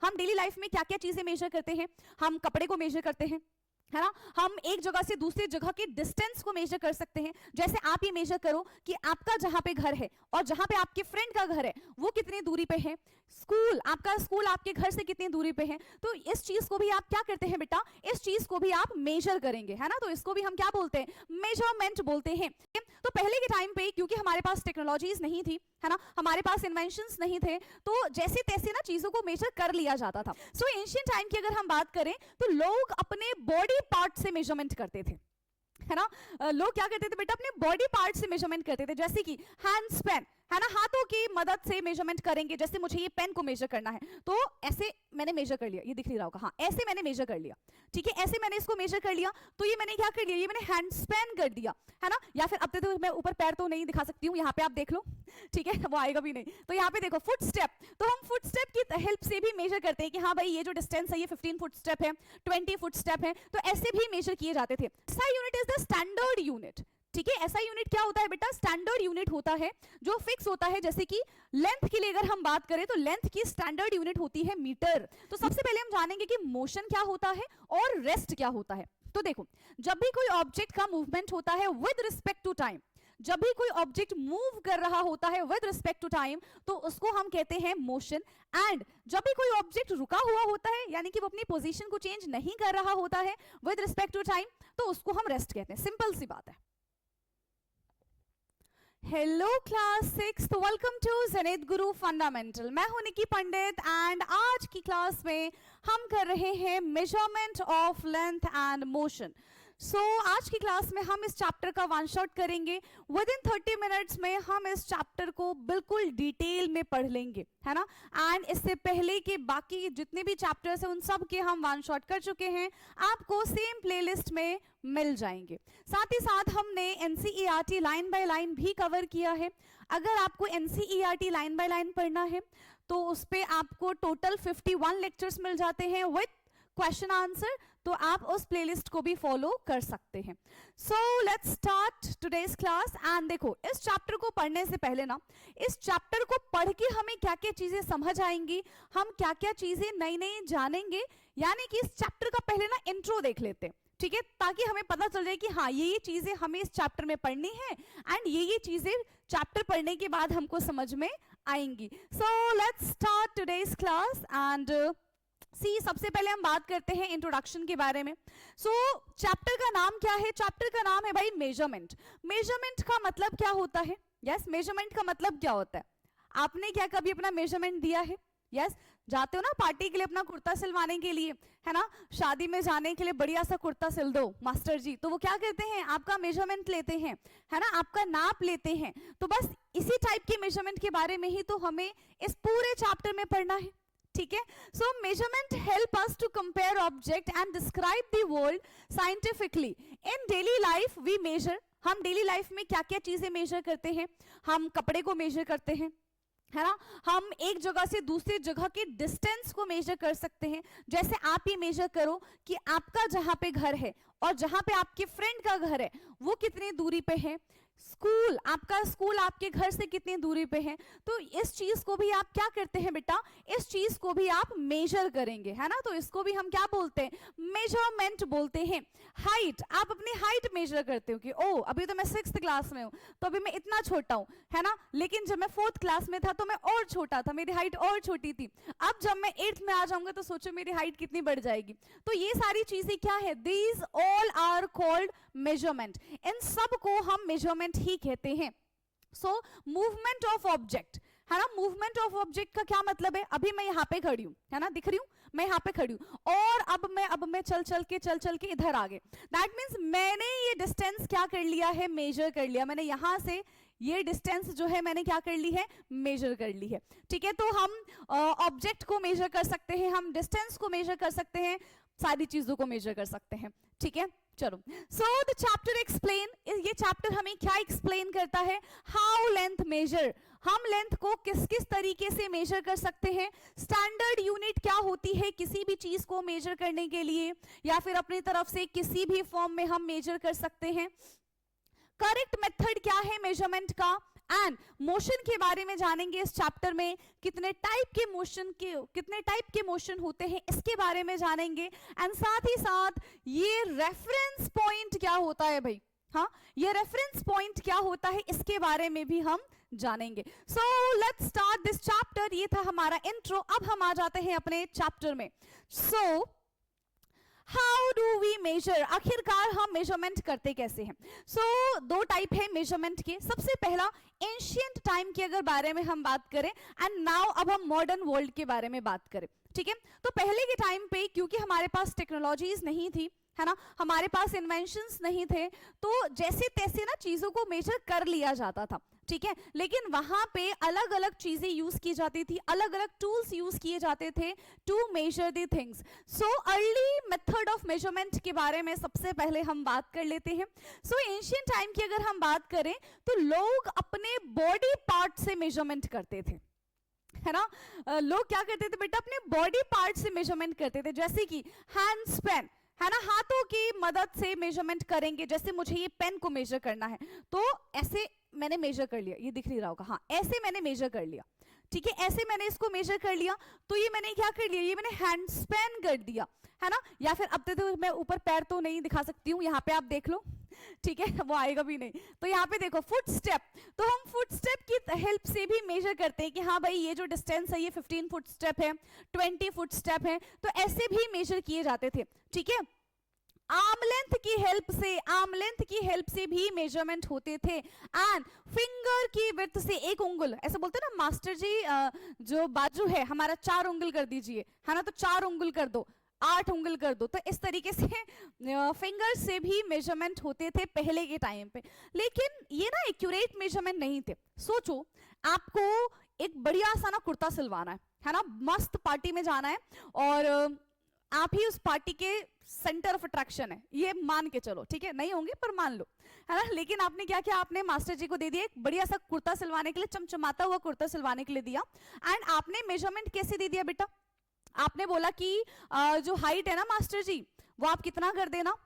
हम daily life में क्या क्या चीजें मेजर करते हैं? हम कपड़े को मेजर करते हैं, है ना। हम एक जगह से दूसरी जगह के डिस्टेंस को मेजर कर सकते हैं। जैसे आप ये मेजर करो कि आपका जहां पे घर है और जहां पे आपके फ्रेंड का घर है वो कितनी दूरी पे है। स्कूल, आपका स्कूल आपके घर से कितनी दूरी पे है। तो इस चीज को भी आप क्या करते हैं बेटा, इस चीज को भी आप मेजर करेंगे, है ना। तो इसको भी हम क्या बोलते हैं, मेजरमेंट बोलते हैं। तो पहले के टाइम पे क्योंकि हमारे पास टेक्नोलॉजीज नहीं थी, है ना, हमारे पास इन्वेंशंस नहीं थे, तो जैसे तैसे ना चीजों को मेजर कर लिया जाता था। सो एंशिएंट टाइम की अगर हम बात करें तो लोग अपने बॉडी पार्ट से मेजरमेंट करते थे, है ना। लोग क्या करते थे बेटा, अपने बॉडी पार्ट से मेजरमेंट करते थे। जैसे कि हैंड स्पैन, है ना, हाथों की मदद से मेजरमेंट करेंगे। जैसे मुझे ये पेन को मेजर करना है तो ऐसे मैंने मेजर कर लिया, ये दिख नहीं रहा होगा, हाँ ऐसे मैंने मेजर कर लिया, ठीक है, ऐसे मैंने इसको मेजर कर लिया, तो ये मैंने क्या कर लिया, ये मैंने हैंड स्पैन कर दिया, है ना। या फिर अब तो मैं ऊपर पैर तो नहीं दिखा सकती हूँ, यहाँ पे आप देख लो, ठीक है, वो आएगा भी नहीं। तो यहाँ पे देखो फुट स्टेप, तो हम फुट स्टेप की हेल्प से भी मेजर करते हैं कि हाँ भाई ये जो डिस्टेंस है ये 15 फुट स्टेप है, 20 फुट स्टेप है, तो ऐसे भी मेजर किए जाते थे। SI unit is the standard unit, ठीक है। SI यूनिट क्या होता है बेटा, स्टैंडर्ड यूनिट होता है जो फिक्स होता है। जैसे कि लेंथ के लिए अगर हम बात करें तो लेंथ की स्टैंडर्ड यूनिट होती है मीटर। तो सबसे पहले हम जानेंगे कि मोशन क्या होता है और रेस्ट क्या होता है। तो देखो, जब भी कोई ऑब्जेक्ट का मूवमेंट होता है विद रिस्पेक्ट टू टाइम, जब भी कोई ऑब्जेक्ट मूव कर रहा होता है विद रिस्पेक्ट टू टाइम, तो उसको हम कहते हैं मोशन। एंड जब भी कोई ऑब्जेक्ट रुका हुआ होता है, यानी कि वो अपनी पोजीशन को चेंज नहीं कर रहा होता है विद रिस्पेक्ट टू टाइम, तो उसको हम रेस्ट कहते हैं। सिंपल सी बात है। Hello class 6, welcome to Zenith Guru fundamental. मैं हूं निकी पंडित एंड आज की क्लास में हम कर रहे हैं measurement of length and motion. So आज की क्लास में हम इस चैप्टर का वन शॉट करेंगे। विद इन 30 मिनट्स में हम इस चैप्टर को बिल्कुल डिटेल में पढ़ लेंगे, है ना। एंड इससे पहले के बाकी जितने भी चैप्टर्स हैं उन सब के हम वन शॉट कर चुके हैं, आपको सेम प्लेलिस्ट में मिल जाएंगे। साथ ही साथ हमने NCERT लाइन बाय लाइन भी कवर किया है। अगर आपको NCERT लाइन बाय लाइन पढ़ना है तो उस पे आपको टोटल 51 लेक्चर्स मिल जाते हैं विद क्वेश्चन आंसर, तो आप उस प्लेलिस्ट को भी फॉलो कर सकते हैं। सो let's start today's class. And देखो, इस चैप्टर को पढ़ने से पहले ना, इस चैप्टर को पढ़ के हमें क्या क्या चीजें समझ आएंगी, हम क्या क्या चीजें नई नई जानेंगे, यानी कि इस चैप्टर का पहले ना इंट्रो देख लेते हैं, ठीक है, ताकि हमें पता चल जाए कि हाँ ये चीजें हमें इस चैप्टर में पढ़नी है एंड ये चीजें चैप्टर पढ़ने के बाद हमको समझ में आएंगी। So let's start today's class and see, सबसे पहले हम बात करते हैं इंट्रोडक्शन के बारे में। सो चैप्टर का नाम क्या है? चैप्टर का नाम है भाई मेजरमेंट। मेजरमेंट का मतलब क्या होता है? यस, मेजरमेंट का मतलब क्या होता है? आपने क्या कभी अपना मेजरमेंट दिया है? यस, जाते हो ना पार्टी के लिए अपना कुर्ता सिलवाने के लिए, है ना, शादी में जाने के लिए बढ़िया सा कुर्ता सिल दो मास्टर जी, तो वो क्या करते हैं, आपका मेजरमेंट लेते हैं, है ना, आपका नाप लेते हैं। तो बस इसी टाइप के मेजरमेंट के बारे में ही तो हमें इस पूरे चैप्टर में पढ़ना है, ठीक है। So measurement help us to compare object and describe the world scientifically. In daily life we measure, हम डेली लाइफ में क्या क्या चीजें मेजर करते हैं? हम कपड़े को मेजर करते हैं, है ना, हम एक जगह से दूसरी जगह के डिस्टेंस को मेजर कर सकते हैं। जैसे आप ये मेजर करो कि आपका जहां पे घर है और जहां पे आपके फ्रेंड का घर है वो कितनी दूरी पे है। स्कूल, आपका स्कूल आपके घर से कितनी दूरी पे है। तो इस चीज को भी आप क्या करते हैं बेटा, इस चीज को भी आप मेजर करेंगे, है ना। तो इसको भी हम क्या बोलते हैं, मेजरमेंट बोलते हैं। हाइट, आप अपनी हाइट मेजर करते हो कि ओ अभी तो मैं 6th क्लास में हूं तो अभी मैं इतना छोटा हूं, है ना, लेकिन जब मैं 4th क्लास में था तो मैं और छोटा था, मेरी हाइट और छोटी थी। अब जब मैं 8th में आ जाऊंगा तो सोचो मेरी हाइट कितनी बढ़ जाएगी। तो ये सारी चीजें क्या है, these all are called measurement. इन सब को हम मेजरमेंट ही कहते हैं। सो मूवमेंट ऑफ ऑब्जेक्ट, है ना, मूवमेंट ऑफ ऑब्जेक्ट का क्या मतलब है? अभी मैं यहाँ पे खड़ी हूँ, है ना, दिख रही हूँ, मैं यहाँ पे खड़ी हूँ और अब मैं चल चल के इधर आ गए। दैट मीन्स मैंने ये डिस्टेंस क्या कर लिया है, मेजर कर लिया। मैंने यहाँ से ये डिस्टेंस जो है मैंने क्या कर ली है, मेजर कर ली है, ठीक है। तो हम ऑब्जेक्ट को मेजर कर सकते हैं, हम डिस्टेंस को मेजर कर सकते हैं, सारी चीजों को मेजर कर सकते हैं, ठीक है। चलो, सो द चैप्टर एक्सप्लेन, ये चैप्टर हमें क्या एक्सप्लेन करता है, हाउ लेंथ मेजर, हम लेंथ को किस किस तरीके से मेजर कर सकते हैं। स्टैंडर्ड यूनिट क्या होती है किसी भी चीज को मेजर करने के लिए, या फिर अपनी तरफ से किसी भी फॉर्म में हम मेजर कर सकते हैं। करेक्ट मेथड क्या है मेजरमेंट का, एंड मोशन के बारे में जानेंगे इस चैप्टर में, कितने टाइप के मोशन होते हैं इसके बारे में जानेंगे, एंड साथ ही साथ ये रेफरेंस पॉइंट क्या होता है भाई, हाँ ये रेफरेंस पॉइंट क्या होता है इसके बारे में भी हम जानेंगे। सो लेट्स स्टार्ट दिस चैप्टर। ये था हमारा इंट्रो, अब हम आ जाते हैं अपने चैप्टर में। So how do we measure, आखिरकार हम मेजरमेंट करते कैसे हैं? सो दो टाइप है मेजरमेंट के। सबसे पहला एंशिएंट टाइम के अगर बारे में हम बात करें, एंड नाउ अब हम मॉडर्न वर्ल्ड के बारे में बात करें, ठीक है। तो पहले के टाइम पे क्योंकि हमारे पास टेक्नोलॉजीज नहीं थी, है ना, हमारे पास इन्वेंशंस नहीं थे, तो जैसे तैसे ना चीजों को मेजर कर लिया जाता था, ठीक है। लेकिन वहां पे अलग अलग चीजें यूज की जाती थी, अलग अलग टूल्स यूज किए जाते थे to measure the things. So early method of measurement के बारे में सबसे पहले हम बात कर लेते हैं। सो एंशिएंट टाइम की अगर हम बात करें तो लोग अपने बॉडी पार्ट से मेजरमेंट करते थे, है ना। लोग क्या करते थे बेटा, अपने बॉडी पार्ट से मेजरमेंट करते थे, जैसे कि हैंड स्पैन, है ना, हाथों की मदद से मेजरमेंट करेंगे। जैसे मुझे ये पेन को मेजर करना है तो ऐसे मैंने मेजर कर लिया, ये दिख नहीं रहा होगा, हाँ ऐसे मैंने मेजर कर लिया, ठीक है, ऐसे मैंने इसको मेजर कर लिया, तो ये मैंने क्या कर लिया, ये मैंने हैंड स्पैन कर दिया, है ना। या फिर अब तो मैं ऊपर पैर तो नहीं दिखा सकती हूँ, यहाँ पे आप देख लो, ठीक है, वो आएगा भी नहीं। तो यहाँ पे देखो फुट स्टेप, तो हम फुट स्टेप की हेल्प से भी मेजर करते हैं कि हाँ भाई ये जो डिस्टेंस है ये 15 फुट स्टेप है, 20 फुट स्टेप है, तो ऐसे भी मेजर किए जाते थे, ठीक है। आर्म लेंथ की हेल्प से भी मेजरमेंट होते थे, एंड फिंगर की विड्थ से, एक उंगल, ऐसे बोलते हैं ना मास्टर जी, जो बाजू है हमारा 4 उंगल कर दीजिए, है ना, तो 4 उंगल कर दो, 8 उंगल कर दो, तो इस तरीके से फिंगर से भी मेजरमेंट होते थे पहले के टाइम पे। लेकिन ये ना एक्यूरेट मेजरमेंट नहीं थे। सोचो आपको एक बढ़िया सा ना कुर्ता सिलवाना है ना, मस्त पार्टी में जाना है, और आप ही उस पार्टी के सेंटर ऑफ अट्रैक्शन है, ये मान के चलो, ठीक है, नहीं होंगे पर मान लो, है ना। लेकिन आपने क्या किया, आपने मास्टर जी को दे दिया एक बढ़िया सा कुर्ता सिलवाने के लिए, चमचमाता हुआ कुर्ता सिलवाने के लिए दिया, एंड आपने मेजरमेंट कैसे दे दिया बेटा, आपने बोला कि जो हाइट है ना मास्टर जी, वो आप कितना कर देना,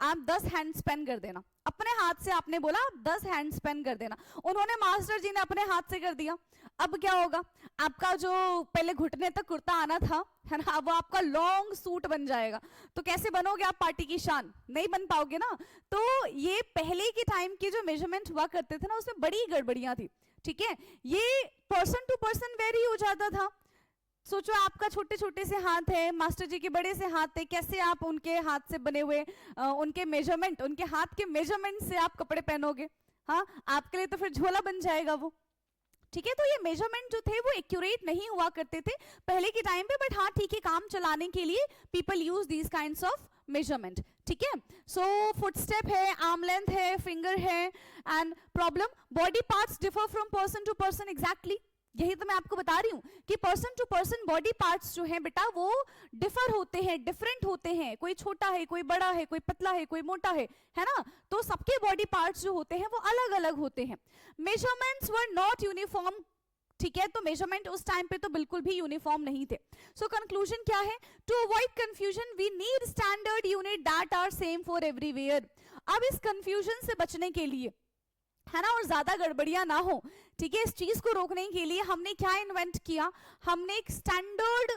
आप 10 हैंड स्पेन कर देना, अपने हाथ से आपने बोला आप 10 हैंड स्पेन कर देना, उन्होंने मास्टर जी ने अपने हाथ से कर दिया। अब क्या होगा, आपका जो पहले घुटने तक कुर्ता आना था, है ना, वो आपका लॉन्ग सूट बन जाएगा, तो कैसे बनोगे आप पार्टी की शान, नहीं बन पाओगे ना। तो ये पहले के टाइम के जो मेजरमेंट हुआ करते थे ना, उसमें बड़ी गड़बड़ियां थी, ठीक है, ये पर्सन टू पर्सन वेरी हो जाता था। सोचो आपका छोटे छोटे से हाथ है, मास्टर जी के बड़े से हाथ है, कैसे आप उनके हाथ से बने हुए उनके हाथ के मेजरमेंट से आप कपड़े पहनोगे, हाँ आपके लिए तो फिर झोला बन जाएगा वो, ठीक है। तो ये मेजरमेंट जो थे वो एक्यूरेट नहीं हुआ करते थे पहले के टाइम पे, बट हाँ ठीक है, काम चलाने के लिए people use these kinds of measurement, ठीक है। सो फुट स्टेप है, आर्म लेंथ है, फिंगर है, and problem body parts differ from person to person, exactly यही तो मैं आपको बता रही हूँ कि person to person body parts जो हैं बेटा वो डिफर होते हैं, डिफरेंट होते हैं, कोई छोटा है, कोई बड़ा है, कोई पतला है, कोई मोटा है ना, तो सबके बॉडी पार्ट्स जो होते हैं वो अलग अलग होते हैं। मेजरमेंट्स वर नॉट यूनिफॉर्म, ठीक है, तो मेजरमेंट उस टाइम पे तो बिल्कुल भी यूनिफॉर्म नहीं थे। सो कंक्लूजन क्या है, to avoid confusion we need standard unit that are same for everywhere. अब इस कंफ्यूजन से बचने के लिए, है ना, और ज्यादा गड़बड़ियां ना हो, ठीक है, इस चीज को रोकने के लिए हमने क्या इन्वेंट किया, हमने एक स्टैंडर्ड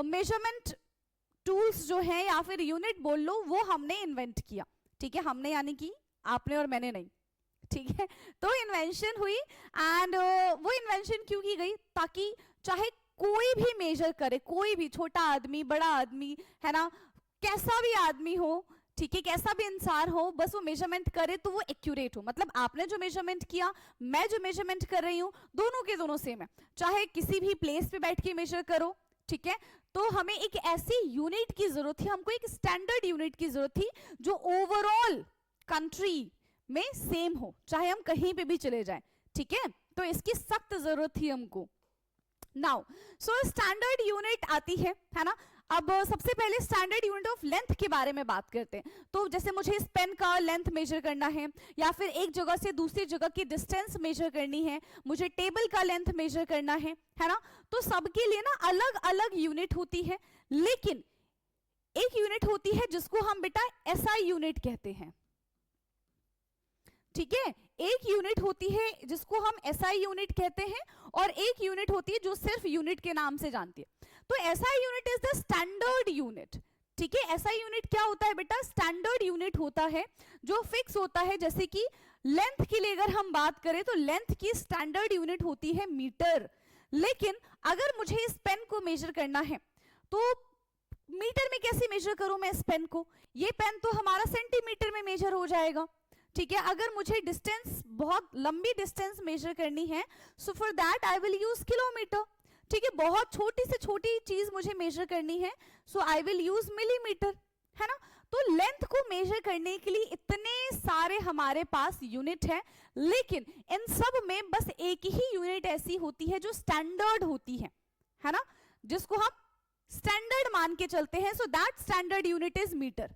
मेजरमेंट टूल्स जो है या फिर यूनिट बोल लो, वो हमने इन्वेंट किया, ठीक है, हमने यानी कि आपने और मैंने नहीं, ठीक है। तो इन्वेंशन हुई, एंड वो इन्वेंशन क्यों की गई, ताकि चाहे कोई भी मेजर करे, कोई भी छोटा आदमी, बड़ा आदमी, है ना, कैसा भी आदमी हो, ठीक है, कैसा भी इंसान हो, बस वो मेजरमेंट करे तो वो एक्यूरेट हो। मतलब आपने जो मेजरमेंट किया, मैं जो मेजरमेंट कर रही हूं, दोनों के दोनों सेम है, चाहे किसी भी प्लेस पे बैठ के मेजर करो, ठीक है। तो हमें एक ऐसी यूनिट की जरूरत थी, हमको एक स्टैंडर्ड यूनिट की जरूरत थी जो ओवरऑल कंट्री में सेम हो, चाहे हम कहीं पे भी चले जाएं, ठीक है, तो इसकी सख्त जरूरत थी हमको। नाउ सो स्टैंडर्ड यूनिट आती है ना। अब सबसे पहले स्टैंडर्ड यूनिट ऑफ लेंथ के बारे में बात करते हैं। तो जैसे मुझे इस पेन का लेंथ मेजर करना है, या फिर एक जगह से दूसरी जगह की डिस्टेंस मेजर करनी है, मुझे टेबल का लेंथ मेजर करना है ना, तो सबके लिए ना अलग अलग यूनिट होती है, लेकिन एक यूनिट होती है जिसको हम बेटा एसआई यूनिट कहते हैं, ठीक है, एक यूनिट होती है जिसको हम एसआई यूनिट कहते हैं, और एक यूनिट होती है जो सिर्फ यूनिट के नाम से जानती है। तो SI unit is the standard unit. ठीक है, एसआई यूनिट क्या होता है बेटा? स्टैंडर्ड यूनिट होता है जो फिक्स होता है। जैसे कि लेंथ के लिए अगर हम बात करें तो लेंथ की स्टैंडर्ड यूनिट होती है मीटर, लेकिन अगर मुझे इस पेन को मेजर करना है तो मीटर में कैसे मेजर करूं मैं इस पेन को? ये पेन तो हमारा सेंटीमीटर में मेजर हो जाएगा। ठीक है, अगर मुझे डिस्टेंस, बहुत लंबी डिस्टेंस मेजर करनी है, so for that I will use kilometre. ठीक है, बहुत छोटी से छोटी चीज मुझे मेजर करनी है, सो आई विल यूज मिलीमीटर, है ना। तो लेंथ को मेजर करने के लिए इतने सारे हमारे पास यूनिट है, लेकिन इन सब में बस एक ही यूनिट ऐसी होती है जो स्टैंडर्ड होती है ना, जिसको हम स्टैंडर्ड मान के चलते हैं। So that standard unit is metre,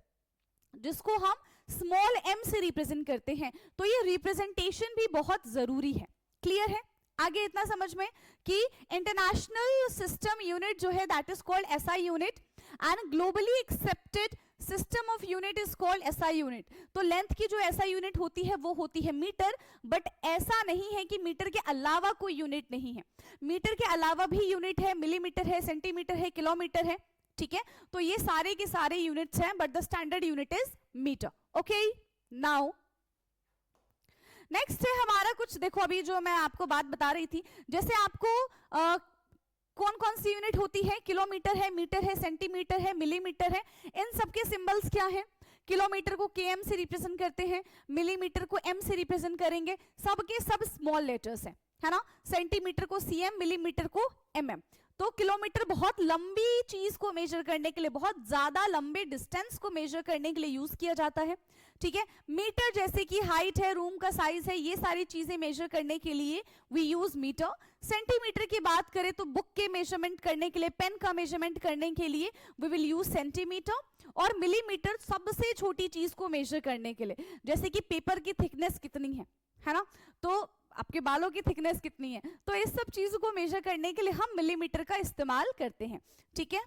जिसको हम स्मॉल m से रिप्रेजेंट करते हैं। तो ये रिप्रेजेंटेशन भी बहुत जरूरी है। क्लियर है? आगे इतना समझ में कि इंटरनेशनल सिस्टम यूनिट जो है that is called SI unit, and globally accepted system of unit is called SI unit. तो लेंथ की जो एसआई यूनिट होती है वो होती है मीटर, बट ऐसा नहीं है कि मीटर के अलावा कोई यूनिट नहीं है। मीटर के अलावा भी यूनिट है, मिलीमीटर है, सेंटीमीटर है, किलोमीटर है। ठीक है, तो ये सारे के सारे यूनिट्स हैं, but the standard unit is metre. Okay, now next है हमारा कुछ, देखो अभी जो मैं आपको बात बता रही थी, जैसे आपको कौन कौन सी यूनिट होती है? किलोमीटर है, मीटर है, सेंटीमीटर है, मिलीमीटर है। इन सबके सिंबल्स क्या है? किलोमीटर को km से रिप्रेजेंट करते हैं, मिलीमीटर को m से रिप्रेजेंट करेंगे, सबके सब स्मॉल लेटर्स हैं, है ना। सेंटीमीटर को cm, मिलीमीटर को mm। तो किलोमीटर बहुत लंबी चीज को मेजर करने के लिए, बहुत ज्यादा लंबे डिस्टेंस को मेजर करने के लिए यूज किया जाता है। ठीक है, मीटर जैसे कि हाइट है, रूम का साइज है, ये सारी चीजें मेजर करने के लिए वी यूज मीटर। सेंटीमीटर की बात करें तो बुक के मेजरमेंट करने के लिए, पेन का मेजरमेंट करने के लिए वी विल यूज सेंटीमीटर। और मिलीमीटर सबसे छोटी चीज को मेजर करने के लिए, जैसे कि पेपर की थिकनेस कितनी है ना, तो आपके बालों की थिकनेस कितनी है, तो इस सब चीजों को मेजर करने के लिए हम मिलीमीटर का इस्तेमाल करते हैं। ठीक है,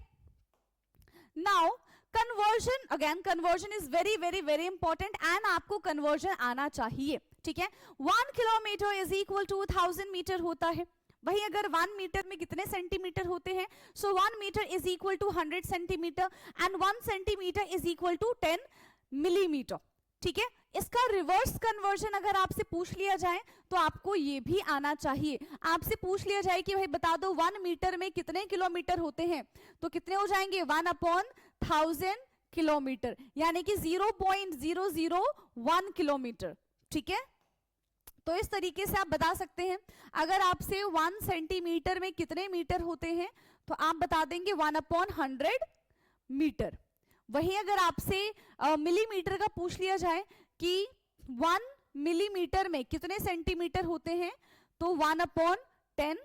now conversion, again conversion is very very very important, and आपको कन्वर्जन आना चाहिए। ठीक है, 1 kilometre is equal to 1000 metre होता है। वही अगर 1 मीटर में कितने सेंटीमीटर होते हैं? So 1 metre is equal to 100 centimetre, and 1 centimetre is equal to 10 millimetre. ठीक है, इसका रिवर्स कन्वर्जन अगर आपसे पूछ लिया जाए तो आपको ये भी आना चाहिए। आपसे पूछ लिया जाए कि भाई बता दो 1 मीटर में कितने किलोमीटर होते हैं, तो कितने हो जाएंगे? 1/1000 किलोमीटर, यानी कि 0.001 किलोमीटर। ठीक है, तो इस तरीके से आप बता सकते हैं। अगर आपसे 1 सेंटीमीटर में कितने मीटर होते हैं तो आप बता देंगे 1/100 मीटर। वहीं अगर आपसे मिलीमीटर का पूछ लिया जाए कि 1 मिलीमीटर में कितने सेंटीमीटर होते हैं तो 1/10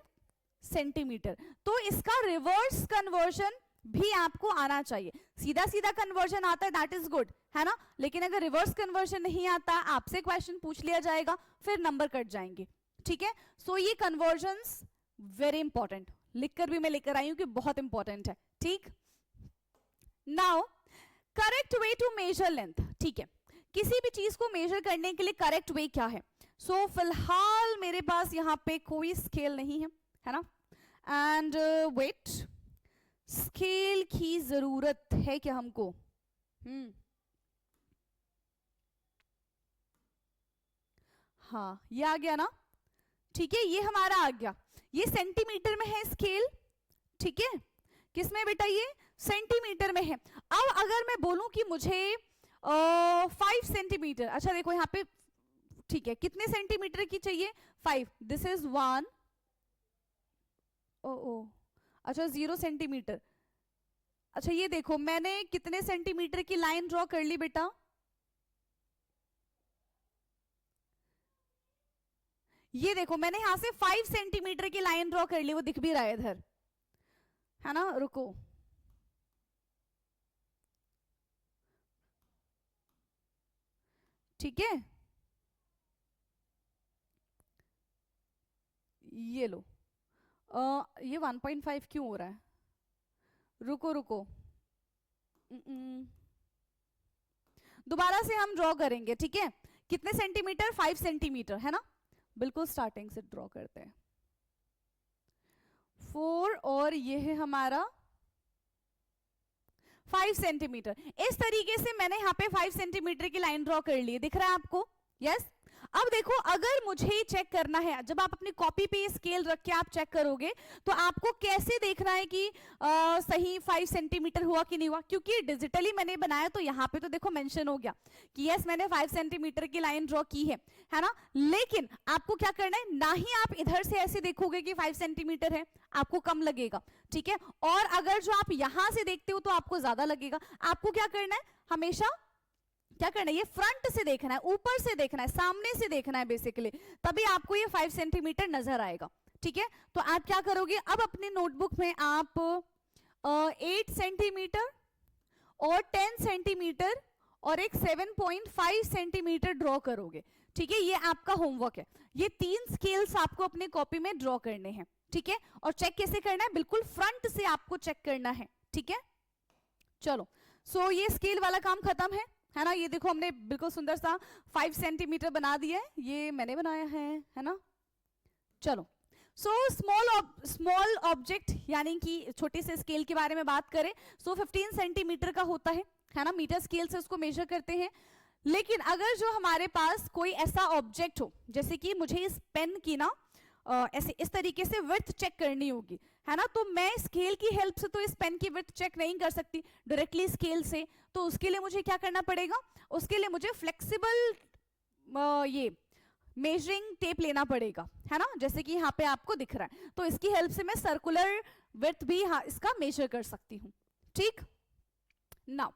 सेंटीमीटर। तो इसका रिवर्स कन्वर्जन भी आपको आना चाहिए। सीधा सीधा कन्वर्जन आता है दैट इज गुड, है ना, लेकिन अगर रिवर्स कन्वर्जन नहीं आता, आपसे क्वेश्चन पूछ लिया जाएगा, फिर नंबर कट जाएंगे। ठीक है, सो ये कन्वर्जन्स वेरी इंपॉर्टेंट, लिखकर भी मैं लेकर आई हूं कि बहुत इंपॉर्टेंट है। ठीक, now correct way to measure length. ठीक है, किसी भी चीज को मेजर करने के लिए करेक्ट वे क्या है? सो फिलहाल मेरे पास यहाँ पे कोई स्केल नहीं है ना, एंड वेट, स्केल की जरूरत है क्या हमको? हाँ, ये आ गया ना। ठीक है, ये हमारा आ गया, ये सेंटीमीटर में है स्केल। ठीक है, किसमें बेटा? ये सेंटीमीटर में है। अब अगर मैं बोलूं कि मुझे 5 सेंटीमीटर, अच्छा देखो यहाँ पे, ठीक है, कितने सेंटीमीटर की चाहिए? 5। दिस इज 1, ओ अच्छा 0 सेंटीमीटर। अच्छा ये देखो मैंने कितने सेंटीमीटर की लाइन ड्रॉ कर ली बेटा? ये देखो मैंने यहां से 5 सेंटीमीटर की लाइन ड्रॉ कर ली, वो दिख भी रहा है इधर, है ना। रुको, ठीक है, ये लो। ये 1.5 क्यों हो रहा है? रुको रुको, दोबारा से हम ड्रॉ करेंगे। ठीक है, कितने सेंटीमीटर? 5 सेंटीमीटर, है ना? बिल्कुल स्टार्टिंग से ड्रॉ करते हैं। 4 और ये है हमारा 5 सेंटीमीटर। इस तरीके से मैंने यहाँ पे 5 सेंटीमीटर की लाइन ड्रॉ कर ली है, दिख रहा है आपको? यस। अब देखो, अगर मुझे चेक करना है, जब आप अपनी कॉपी पे स्केल रख के आप चेक करोगे तो आपको कैसे देखना है कि सही 5 सेंटीमीटर हुआ कि नहीं हुआ? क्योंकि डिजिटली मैंने बनाया तो यहाँ पे तो देखो मेंशन हो गया कि यस मैंने 5 सेंटीमीटर की लाइन ड्रॉ की है ना? लेकिन आपको क्या करना है, ना ही आप इधर से ऐसे देखोगे कि 5 सेंटीमीटर है, आपको कम लगेगा, ठीक है? और अगर जो आप यहां से देखते हो तो आपको ज्यादा लगेगा। आपको क्या करना है, हमेशा क्या करना है, ये फ्रंट से देखना है, ऊपर से देखना है, सामने से देखना है बेसिकली, तभी आपको ये 5 सेंटीमीटर नजर आएगा, ठीक है? तो आप क्या करोगे, अब अपने नोटबुक में आप 8 सेंटीमीटर और 10 सेंटीमीटर और एक 7.5 सेंटीमीटर ड्रॉ करोगे, ठीक है? ये आपका होमवर्क है। ये 3 स्केल्स आपको अपने कॉपी में ड्रॉ करने हैं, ठीक है? और चेक कैसे करना है, बिल्कुल फ्रंट से आपको चेक करना है, ठीक है? चलो, सो ये स्केल वाला काम खत्म है ना? ये देखो हमने बिल्कुल सुंदर सा 5 सेंटीमीटर बना दिया है, ये मैंने बनाया है ना? चलो, सो स्मॉल ऑब्जेक्ट यानी कि छोटे से स्केल के बारे में बात करें, सो 15 सेंटीमीटर का होता है ना? मीटर स्केल से उसको मेजर करते हैं। लेकिन अगर जो हमारे पास कोई ऐसा ऑब्जेक्ट हो, जैसे कि मुझे इस पेन की ना ऐसे इस तरीके से विड्थ चेक करनी होगी, है ना? तो मैं स्केल की हेल्प से तो इस पेन की विड्थ चेक नहीं कर सकती डायरेक्टली स्केल से, तो उसके लिए मुझे क्या करना पड़ेगा, उसके लिए मुझे फ्लेक्सिबल ये मेजरिंग टेप लेना पड़ेगा, है ना? जैसे कि यहाँ पे आपको दिख रहा है, तो इसकी हेल्प से मैं सर्कुलर विड्थ भी इसका मेजर कर सकती हूँ, ठीक? Now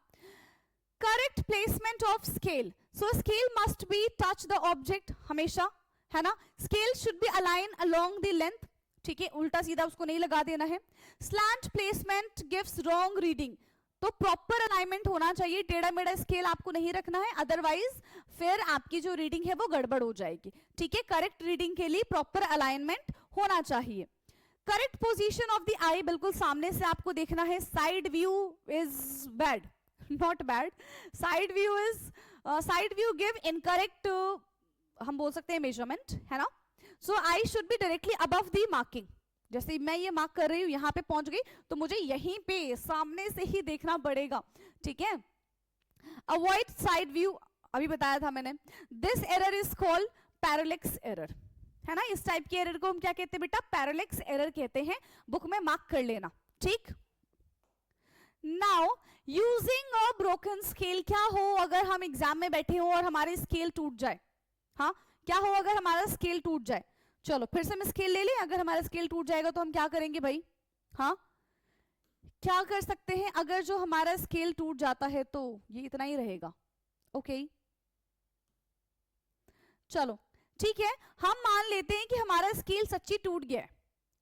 correct placement of scale, so scale must be touch the object हमेशा, है ना? Scale should be align along the length, ठीक है? उल्टा सीधा उसको नहीं लगा देना है। Slant placement gives wrong reading, तो प्रॉपर अलाइनमेंट होना चाहिए, टेढ़ा मेढ़ा स्केल आपको नहीं रखना है, अदरवाइज फिर आपकी जो रीडिंग है वो गड़बड़ हो जाएगी, ठीक है? करेक्ट रीडिंग के लिए प्रॉपर अलाइनमेंट होना चाहिए। Correct position of the eye, बिल्कुल सामने से आपको देखना है। Side view is bad, not bad, side view give incorrect, हम बोल सकते हैं मेजरमेंट, है ना? So I should be directly above the marking, जैसे मैं ये मार्क कर रही हूं, यहां पे पहुंच गई तो मुझे यहीं पे सामने से ही देखना पड़ेगा, ठीक है? अवॉइड साइड व्यू, अभी बताया था मैंने। This error is called parallax error, है ना? इस टाइप के एरर को हम क्या कहते हैं बेटा, पैरालेक्स एरर कहते हैं, बुक में मार्क कर लेना, ठीक? Now using a broken scale, क्या हो अगर हम एग्जाम में बैठे हो और हमारे स्केल टूट जाए, हाँ क्या हो अगर हमारा स्केल टूट जाए? चलो फिर से मैं स्केल ले लें, अगर हमारा स्केल टूट जाएगा तो हम क्या करेंगे भाई? हाँ क्या कर सकते हैं, अगर जो हमारा स्केल टूट जाता है तो ये इतना ही रहेगा, ओके? चलो ठीक है, हम मान लेते हैं कि हमारा स्केल सच्ची टूट गया है,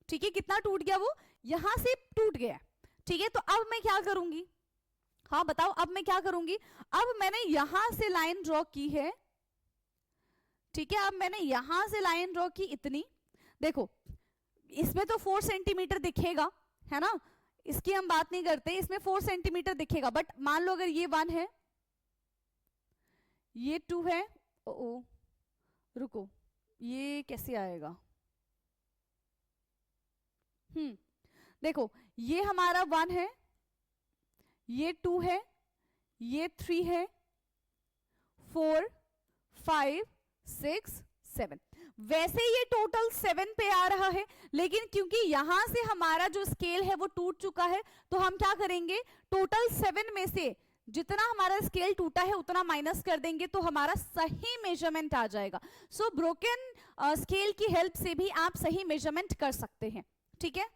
ठीक है? कितना टूट गया वो, यहां से टूट गया, ठीक है? तो अब मैं क्या करूंगी, हाँ बताओ, अब मैं क्या करूंगी? अब मैंने यहां से लाइन ड्रॉ की है, ठीक है? अब मैंने यहां से लाइन ड्रॉ की इतनी, देखो इसमें तो 4 सेंटीमीटर दिखेगा, है ना? इसकी हम बात नहीं करते, इसमें 4 सेंटीमीटर दिखेगा, बट मान लो अगर ये 1 है, ये 2 है, ओ रुको ये कैसे आएगा? देखो ये हमारा 1 है, ये 2 है, ये 3 है, 4 5 6 7, वैसे ये टोटल 7 पे आ रहा है, लेकिन क्योंकि यहां से हमारा जो स्केल है वो टूट चुका है, तो हम क्या करेंगे, टोटल 7 में से जितना हमारा स्केल टूटा है उतना माइनस कर देंगे, तो हमारा सही मेजरमेंट आ जाएगा। सो ब्रोकन स्केल की हेल्प से भी आप सही मेजरमेंट कर सकते हैं, ठीक है?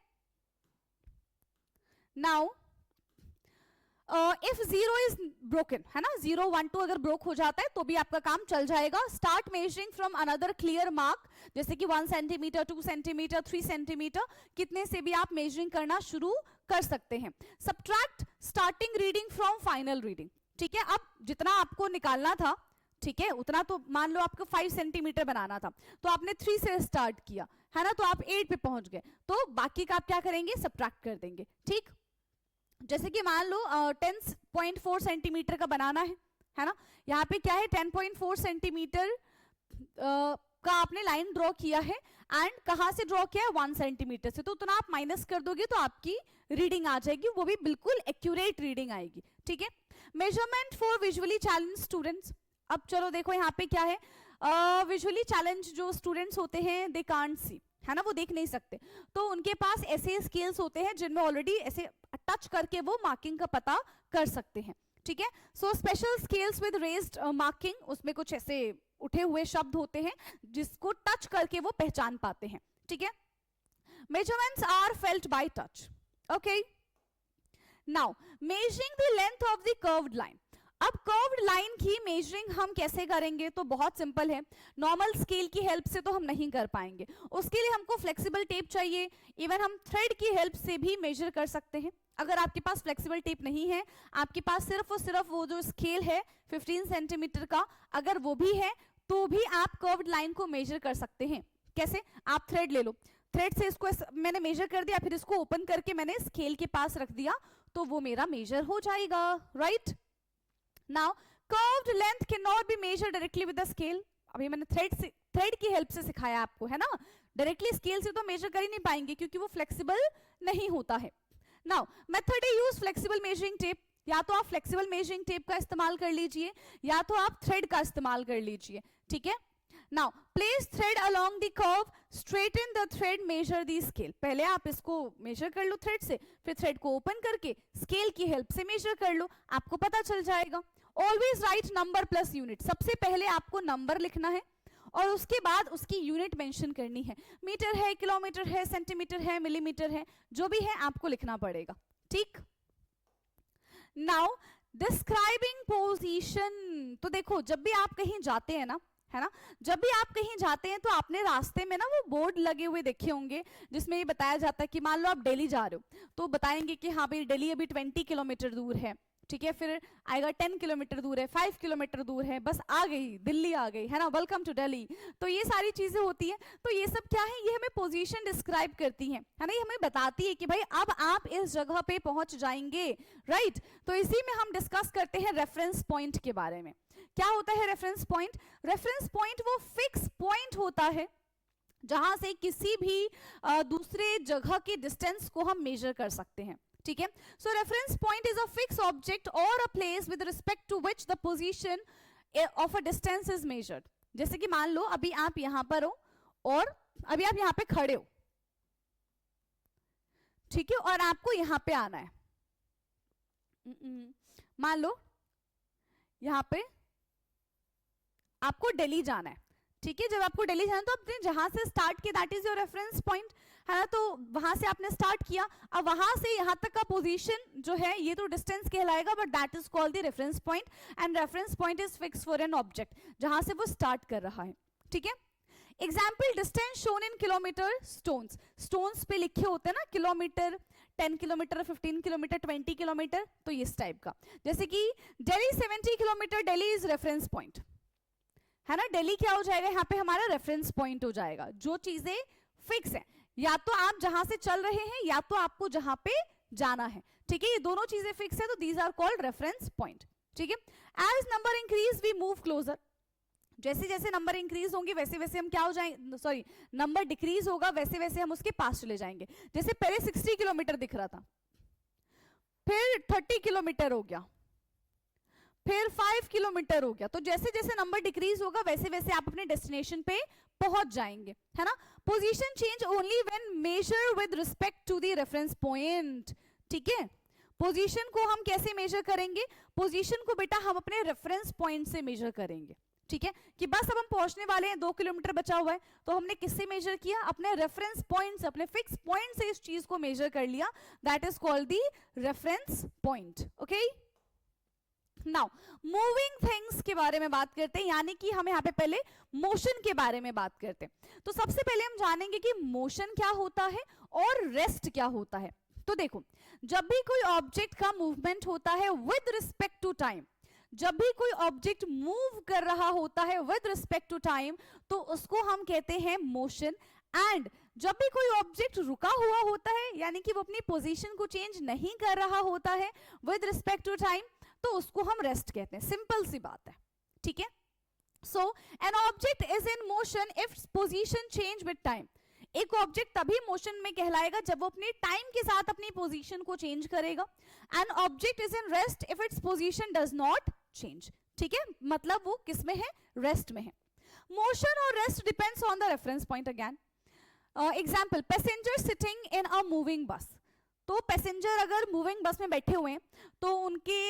नाउ इफ 0 इज ब्रोकन, है ना? 0 1 2 अगर ब्रोक हो जाता है तो भी आपका काम चल जाएगा। Start measuring from another clear mark, जैसे कि 1 सेंटीमीटर 2 सेंटीमीटर 3 सेंटीमीटर, कितने से भी आप मेजरिंग करना शुरू कर सकते हैं। Subtract starting reading from final reading, ठीक है? अब जितना आपको निकालना था, ठीक है, उतना तो मान लो आपको 5 सेंटीमीटर बनाना था, तो आपने 3 से स्टार्ट किया, है ना? तो आप 8 पे पहुंच गए, तो बाकी का आप क्या करेंगे, सब्ट्रैक्ट कर देंगे, ठीक? जैसे कि मान लो 10.4 सेंटीमीटर का बनाना है ना। यहाँ पे क्या है 10.4 सेंटीमीटर का आपने लाइन ड्रॉ किया है एंड कहां से ड्रॉ किया है 1 सेंटीमीटर से, तो उतना आप माइनस कर दोगे तो आपकी रीडिंग आ जाएगी, वो भी बिल्कुल एक्यूरेट रीडिंग आएगी, ठीक है। Measurement for visually challenge students, अब चलो देखो यहाँ पे क्या है, विजुअली चैलेंज जो स्टूडेंट्स होते हैं दे कांट सी, है ना, वो देख नहीं सकते, तो उनके पास ऐसे स्केल्स होते हैं जिनमें ऑलरेडी ऐसे टच करके वो मार्किंग का पता कर सकते हैं, ठीक है। So special scales with raised marking, उसमें कुछ ऐसे उठे हुए शब्द होते हैं जिसको टच करके वो पहचान पाते हैं, ठीक है। Measurements are felt by touch, okay. Now measuring the length of the curved line, अब कर्व्ड लाइन की मेजरिंग हम कैसे करेंगे, तो बहुत सिंपल है, नॉर्मल स्केल की हेल्प से तो हम नहीं कर पाएंगे, उसके लिए हमको फ्लेक्सिबल टेप चाहिए, इवन हम थ्रेड की हेल्प से भी मेजर कर सकते हैं। अगर आपके पास फ्लेक्सिबल टेप नहीं है, आपके पास सिर्फ और सिर्फ वो जो स्केल है 15 सेंटीमीटर का, अगर वो भी है तो भी आप कर्व्ड लाइन को मेजर कर सकते हैं। कैसे, आप थ्रेड ले लो, थ्रेड से इसको मैंने मेजर कर दिया, फिर इसको ओपन करके मैंने स्केल के पास रख दिया, तो वो मेरा मेजर हो जाएगा, right. Now curved length can not be measured directly with the scale, अभी मैंने थ्रेड की हेल्प से सिखाया आपको, है ना, डायरेक्टली स्केल से तो मेजर कर ही नहीं पाएंगे क्योंकि वो फ्लेक्सिबल नहीं होता है। नाउ मेथड है यूज फ्लेक्सिबल मेजरिंग टेप, या तो आप फ्लेक्सिबल मेजरिंग टेप का इस्तेमाल कर लीजिए या तो आप थ्रेड का इस्तेमाल कर लीजिए, ठीक है। Now place thread along the curve, straighten the thread, measure the scale, पहले आप इसको मेजर कर लो थ्रेड से, फिर थ्रेड को ओपन करके स्केल की हेल्प से मेजर कर लो, आपको पता चल जाएगा। Always right number plus unit, सबसे पहले आपको नंबर लिखना है और उसके बाद उसकी यूनिट मेंशन करनी है, मीटर है, किलोमीटर है, सेंटीमीटर है, मिलीमीटर है, जो भी है आपको लिखना पड़ेगा, ठीक। नाउ डिस्क्राइबिंग पोजीशन, तो देखो जब भी आप कहीं जाते हैं ना, है ना, जब भी आप कहीं जाते हैं तो आपने रास्ते में ना वो बोर्ड लगे हुए देखे होंगे जिसमें ये बताया जाता है कि मान लो आप दिल्ली जा रहे हो तो बताएंगे कि हाँ भाई दिल्ली अभी 20 किलोमीटर दूर है, ठीक है, फिर आएगा 10 किलोमीटर दूर है, 5 किलोमीटर दूर है, बस आ गई दिल्ली आ गई, है ना, वेलकम टू दिल्ली। तो ये सारी चीजें होती है, तो ये सब क्या है, ये हमें पोजीशन डिस्क्राइब करती है ना, ये हमें बताती है कि भाई अब आप इस जगह पे पहुंच जाएंगे, राइट। तो इसी में हम डिस्कस करते हैं रेफरेंस पॉइंट के बारे में। क्या होता है रेफरेंस पॉइंट? रेफरेंस पॉइंट वो फिक्स पॉइंट होता है जहां से किसी भी दूसरे जगह के डिस्टेंस को हम मेजर कर सकते हैं, ठीक है। So reference point is a fix object और a place with respect to which the position of a distance is measured. जैसे कि मान लो अभी आप यहां पर हो और अभी आप यहां पे खड़े हो, ठीक है, और आपको यहां पे आना है, मान लो यहां पे आपको दिल्ली जाना है, ठीक है। जब आपको दिल्ली जाना है तो आपने जहां से स्टार्ट किया that is your reference point, है ना, तो वहां से आपने स्टार्ट किया, अब वहां से यहां तक का पोजीशन जो है ये तो डिस्टेंस कहलाएगा, but that is called the reference point and reference point is fix for an object जहां से वो स्टार्ट कर रहा है, ठीक है। Example distance shown in kilometre, stones, stones पे लिखे होते हैं ना किलोमीटर, 10 किलोमीटर, 15 किलोमीटर, 20 किलोमीटर, तो इस टाइप का। जैसे कि Delhi 70 kilometre, Delhi is reference point, है ना, दिल्ली क्या हो जाएगा यहाँ पे हमारा रेफरेंस पॉइंट हो जाएगा। जो चीजें फिक्स है, या तो आप जहां से चल रहे हैं या तो आपको जहां पे जाना है, ठीक है, ये दोनों चीजें फिक्स है, तो these are called reference point, ठीक है। As number increase we move closer, जैसे जैसे नंबर इंक्रीज होंगे वैसे वैसे हम क्या हो जाएंगे, सॉरी नंबर डिक्रीज होगा वैसे वैसे हम उसके पास चले जाएंगे। जैसे पहले 60 किलोमीटर दिख रहा था, फिर 30 किलोमीटर हो गया, फिर 5 किलोमीटर हो गया, तो जैसे जैसे नंबर डिक्रीज होगा वैसे वैसे आप अपने डेस्टिनेशन पे पहुंच जाएंगे, है ना। Position change only when measure with respect to the reference point, ठीक है। पोजीशन को हम कैसे मेजर करेंगे? पोजीशन को बेटा हम अपने रेफरेंस पॉइंट से मेजर करेंगे, ठीक है, कि बस अब हम पहुंचने वाले हैं, 2 किलोमीटर बचा हुआ है, तो हमने किससे मेजर किया? अपने रेफरेंस पॉइंट से, अपने फिक्स पॉइंट से इस चीज को मेजर कर लिया, that is called the reference point, okay. Now moving things के बारे में बात करते हैं, यानी कि हम यहाँ पे पहले मोशन के बारे में बात करते हैं। तो सबसे पहले हम जानेंगे कि मोशन क्या होता है और रेस्ट क्या होता है। तो देखो, जब भी कोई ऑब्जेक्ट का मूवमेंट होता है विद रिस्पेक्ट टू टाइम, जब भी कोई ऑब्जेक्ट मूव कर रहा होता है विद रिस्पेक्ट टू टाइम, तो उसको हम कहते हैं मोशन। एंड जब भी कोई ऑब्जेक्ट रुका हुआ होता है, यानी कि वो अपनी पोजीशन को चेंज नहीं कर रहा होता है विद रिस्पेक्ट टू टाइम, तो उसको हम रेस्ट कहते हैं, सिंपल सी बात है, ठीक है। So an object is in motion if position change with time. एक ऑब्जेक्ट तभी मोशन में कहलाएगा जब वो अपने टाइम के साथ अपनी पोजीशन को चेंज करेगा। N object is in rest if its position does not change, ठीक है, मतलब वो किस में है, रेस्ट में है। मोशन और rest depends on the reference point again. Example, passenger sitting in a moving बस। तो पैसेंजर अगर मूविंग बस में बैठे हुए हैं तो उनके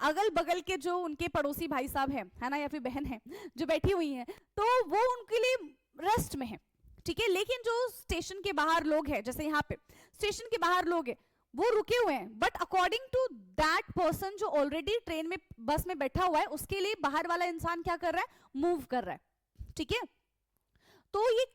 अगल बगल के जो उनके पड़ोसी भाई साहब हैं, है ना, या फिर बहन है जो बैठी हुई हैं, तो वो उनके लिए रेस्ट में है, ठीक है। लेकिन जो स्टेशन के बाहर लोग हैं, जैसे यहाँ पे स्टेशन के बाहर लोग हैं, वो रुके हुए हैं, but according to that person जो ऑलरेडी ट्रेन में बस में बैठा हुआ है, उसके लिए बाहर वाला इंसान क्या कर रहा है, मूव कर रहा है, ठीक है। तो ये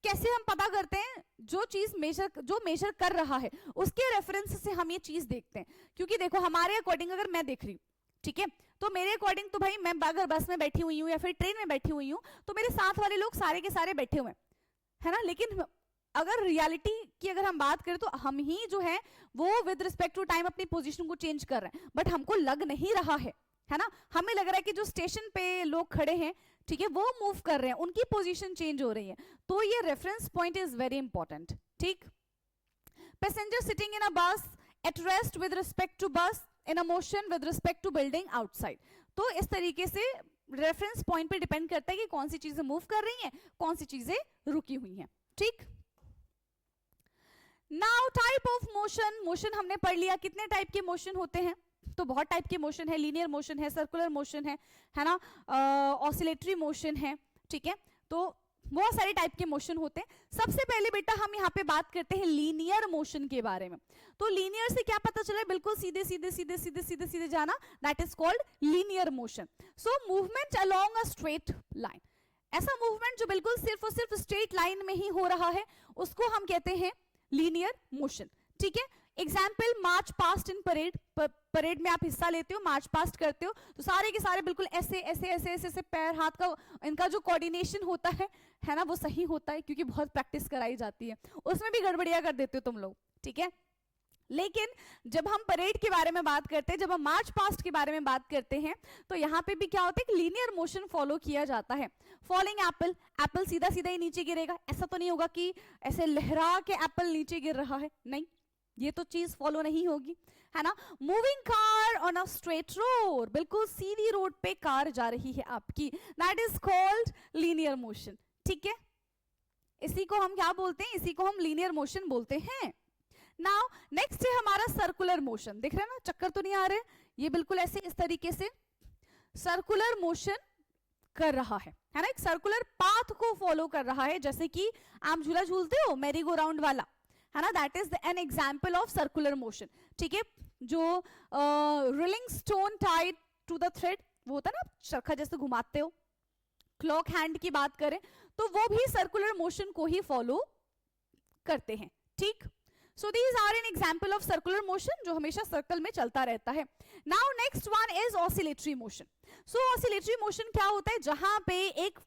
कैसे हम पता करते हैं, जो चीज मेजर कर रहा है उसके रेफरेंस से हम ये चीज देखते हैं। क्योंकि देखो हमारे अकॉर्डिंग अगर मैं देख रही हूँ, ठीक है, तो मेरे अकॉर्डिंग तो भाई मैं अगर बस में बैठी हुई हूँ या फिर ट्रेन में बैठी हुई हूँ तो मेरे साथ वाले लोग सारे के सारे बैठे हुए हैं, है ना। लेकिन अगर रियलिटी की अगर हम बात करें तो हम ही जो है वो विद रिस्पेक्ट टू टाइम अपनी पोजीशन को चेंज कर रहे हैं, बट हमको लग नहीं रहा है ना। हमें लग रहा है कि जो स्टेशन पे लोग खड़े हैं, ठीक है, वो मूव कर रहे हैं, उनकी पोजीशन चेंज हो रही है। तो ये reference point is very important, ठीक। Passenger sitting in a bus at rest with respect to bus, in a motion with respect to building outside. तो इस तरीके से रेफरेंस पॉइंट पे डिपेंड करता है कि कौन सी चीजें मूव कर रही हैं, कौन सी चीजें रुकी हुई हैं, ठीक। Now type of motion. Motion हमने पढ़ लिया, कितने टाइप के मोशन होते हैं, तो बहुत टाइप के मोशन है, लीनियर मोशन है, सर्कुलर मोशन है ना, ऑसिलेटरी मोशन है, ठीक है। तो बहुत सारे टाइप के मोशन होते हैं। सबसे पहले बेटा हम यहाँ पे बात करते हैं लीनियर मोशन के बारे में। तो लीनियर से क्या पता चला, बिल्कुल सीधे सीधे सीधे सीधे सीधे सीधे जाना, that is called linear motion. So movement along a straight line, ऐसा मूवमेंट जो बिल्कुल सिर्फ और सिर्फ स्ट्रेट लाइन में ही हो रहा है, उसको हम कहते हैं लीनियर मोशन, ठीक है। एग्जाम्पल, मार्च पास्ट इन परेड। परेड में आप हिस्सा लेते हो, मार्च पास्ट करते हो, तो सारे के सारे बिल्कुल ऐसे ऐसे ऐसे ऐसे ऐसे पैर हाथ का इनका जो कोऑर्डिनेशन होता है ना, वो सही होता है, क्योंकि बहुत प्रैक्टिस कराई जाती है। उसमें भी गड़बड़ियां कर देते हो तुम लोग, ठीक है। लेकिन जब हम परेड के बारे में बात करते हैं, जब हम मार्च पास्ट के बारे में बात करते हैं, तो यहाँ पे भी क्या होता है कि लीनियर मोशन फॉलो किया जाता है। फॉलोइंग एप्पल, एप्पल सीधा सीधा ही नीचे गिरेगा, ऐसा तो नहीं होगा कि ऐसे लहरा के एप्पल नीचे गिर रहा है, नहीं, ये तो चीज फॉलो नहीं होगी, है ना। Moving car on a straight road, बिल्कुल सीधी रोड पे कार जा रही है आपकी, that is called linear motion, ठीक है। इसी को हम क्या बोलते हैं, इसी को हम लीनियर मोशन बोलते हैं। नाउ नेक्स्ट है हमारा सर्कुलर मोशन। दिख रहा है ना, चक्कर तो नहीं आ रहे, ये बिल्कुल ऐसे इस तरीके से सर्कुलर मोशन कर रहा है ना, एक सर्कुलर पाथ को फॉलो कर रहा है। जैसे कि आप झूला झूलते हो मैरी गो राउंड वाला, है ना, that is an example of circular motion, ठीक है। जो rolling stone tied to the thread, वो होता है ना, चरखा जैसे घुमाते हो। क्लॉक हैंड की बात करें तो वो भी सर्कुलर मोशन को ही फॉलो करते हैं, ठीक। So these are an example of circular motion, जो हमेशा सर्कल में चलता रहता है। Now next one is oscillatory motion. So oscillatory motion क्या होता है, जहां पे एक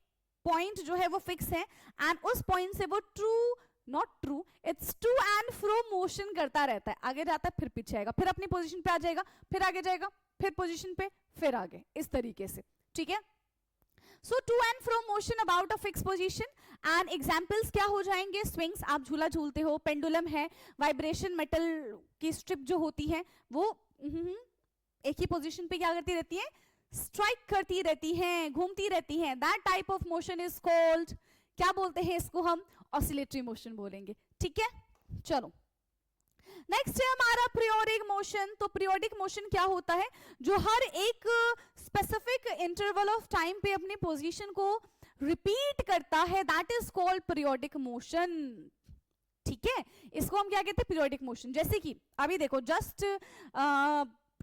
पॉइंट जो है वो फिक्स है एंड उस पॉइंट से वो not true, it's to and fro motion करता रहता है, आगे जाता है फिर पीछे आएगा, फिर अपनी पोजीशन पे आ जाएगा, फिर आगे जाएगा, फिर पोजीशन पे, फिर आगे, इस तरीके से, ठीक है। So to and fro motion about a fix position, and examples क्या हो जाएंगे, स्विंग्स, आप झूला झूलते हो, पेंडुलम है, वाइब्रेशन, मेटल की स्ट्रिप जो होती है वो एक ही पोजीशन पे क्या करती रहती है, स्ट्राइक करती रहती है, घूमती रहती है, that type of motion is called, क्या बोलते हैं इसको हम, ऑसिलेटरी मोशन बोलेंगे, ठीक है। चलो नेक्स्ट है हमारा पीरियोडिक मोशन। तो पीरियोडिक मोशन क्या होता है, जो हर एक स्पेसिफिक इंटरवल ऑफ टाइम पे अपनी पोजीशन को रिपीट करता है, that is called periodic motion, ठीक है। इसको हम क्या कहते हैं, पीरियोडिक मोशन। जैसे कि अभी देखो जस्ट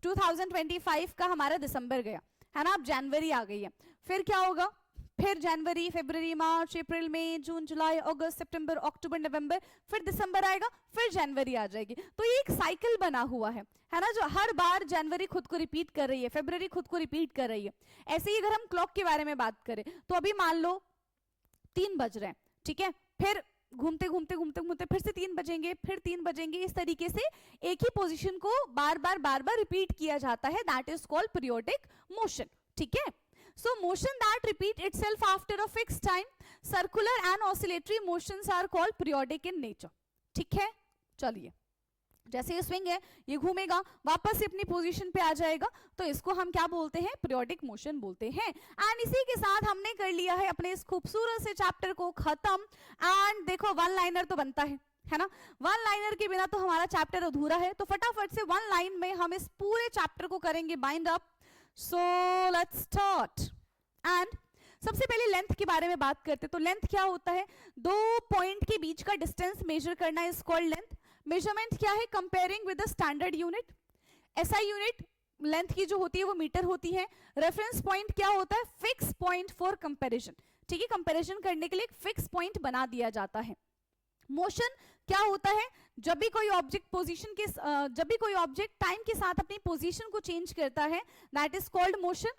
2025 का हमारा दिसंबर गया, है ना, अब जनवरी आ गई है, फिर क्या होगा, फिर जनवरी, फरवरी, मार्च, अप्रैल, मई, जून, जुलाई, अगस्त, सितंबर, अक्टूबर, नवंबर, फिर दिसंबर आएगा, फिर जनवरी आ जाएगी। तो ये एक साइकिल बना हुआ है ना, जो हर बार जनवरी खुद को रिपीट कर रही है, फरवरी खुद को रिपीट कर रही है। ऐसे ही अगर हम क्लॉक के बारे में बात करें तो अभी मान लो 3 बज रहे हैं, ठीक है, फिर घूमते घूमते घूमते घूमते फिर से 3 बजेंगे, फिर 3 बजेंगे, इस तरीके से एक ही पोजीशन को बार बार रिपीट किया जाता है, that is called periodic motion. ठीक है, so motion that repeat itself after a fixed time, circular and oscillatory motions are called periodic in nature. ठीक है, चलिए, जैसे ये स्विंग है, ये घूमेगा, वापस से अपनी पोजीशन पे आ जाएगा, तो इसको हम क्या बोलते हैं, पीरियोडिक मोशन बोलते हैं। एंड इसी के साथ हमने कर लिया है अपने इस खूबसूरत से चैप्टर को खत्म। एंड देखो, वन लाइनर तो बनता है ना, वन लाइनर के बिना तो हमारा चैप्टर अधूरा है, तो फटाफट से वन लाइन में हम इस पूरे चैप्टर को करेंगे bind up. So let's start. And सबसे पहले लेंथ के बारे में बात करते, तो लेंथ क्या होता है, दो पॉइंट के बीच का डिस्टेंस मेजर करना इज कॉल्ड लेंथ। मेजरमेंट क्या है, comparing with the standard unit. SI unit length की जो होती है वो मीटर होती है। रेफरेंस पॉइंट क्या होता है, फिक्स पॉइंट फॉर कंपैरिजन। ठीक है, कंपैरिजन करने के लिए एक फिक्स पॉइंट बना दिया जाता है। मोशन क्या होता है, जब भी कोई ऑब्जेक्ट टाइम के साथ अपनी पोजीशन को चेंज करता है, that is called motion.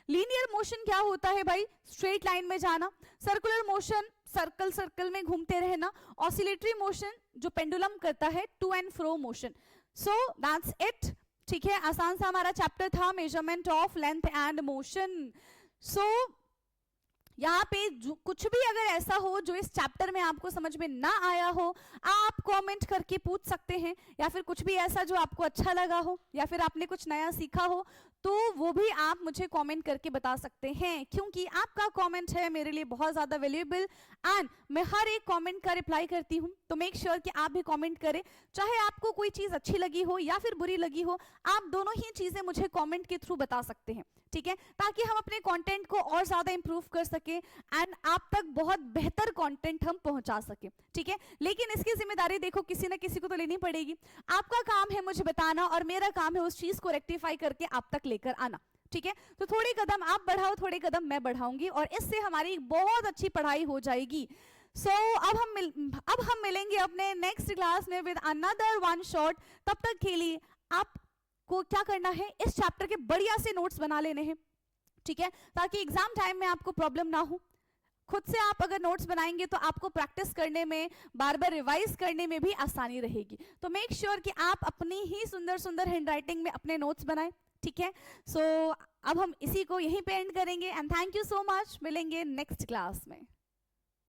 Linear motion क्या होता है भाई, स्ट्रेट लाइन में जाना। सर्कुलर मोशन, सर्कल में घूमते रहना। ऑसिलेटरी मोशन जो पेंडुलम करता है, to and fro motion. So that's it. ठीक है, आसान सा हमारा चैप्टर था, measurement of length and motion. So यहाँ पे कुछ भी अगर ऐसा हो जो इस चैप्टर में आपको समझ में ना आया हो, आप कमेंट करके पूछ सकते हैं, या फिर कुछ भी ऐसा जो आपको अच्छा लगा हो, या फिर आपने कुछ नया सीखा हो, तो वो भी आप मुझे कमेंट करके बता सकते हैं, क्योंकि आपका कमेंट है मेरे लिए बहुत ज्यादा वैल्यूएबल। एंड मैं हर एक कमेंट का रिप्लाई करती हूँ, तो मेक श्योर कि आप भी कमेंट करें, चाहे आपको कोई चीज अच्छी लगी हो या फिर बुरी लगी हो, आप दोनों ही चीजें मुझे कमेंट के थ्रू बता सकते हैं। ठीक है, ताकि हम अपने कंटेंट को और ज्यादा इंप्रूव कर सके एंड आप तक बहुत बेहतर कंटेंट हम पहुंचा सके। ठीक है, लेकिन इसकी जिम्मेदारी देखो किसी ना किसी को तो लेनी पड़ेगी। आपका काम है मुझे बताना, और मेरा काम है उस चीज को रेक्टिफाई करके आप तक लेकर आना। ठीक है, तो थोड़े कदम आप बढ़ाओ, थोड़े कदम मैं बढ़ाऊंगी, और इससे हमारी बहुत अच्छी पढ़ाई हो जाएगी। सो अब हम मिलेंगे अपने नेक्स्ट क्लास में विद अनदर वन शॉट। तब तक के लिए आप को क्या करना है, इस चैप्टर के बढ़िया से नोट्स बना लेने हैं। ठीक है, ताकि एग्जाम टाइम में आपको प्रॉब्लम ना हो। खुद से आप अगर नोट्स बनाएंगे तो आपको प्रैक्टिस करने में, बार बार रिवाइज करने में भी आसानी रहेगी। तो मेक श्योर कि आप अपनी ही सुंदर सुंदर हैंडराइटिंग में अपने नोट्स बनाएं। ठीक है, सो अब हम इसी को यहीं पे एंड करेंगे, and thank you so much. मिलेंगे नेक्स्ट क्लास में।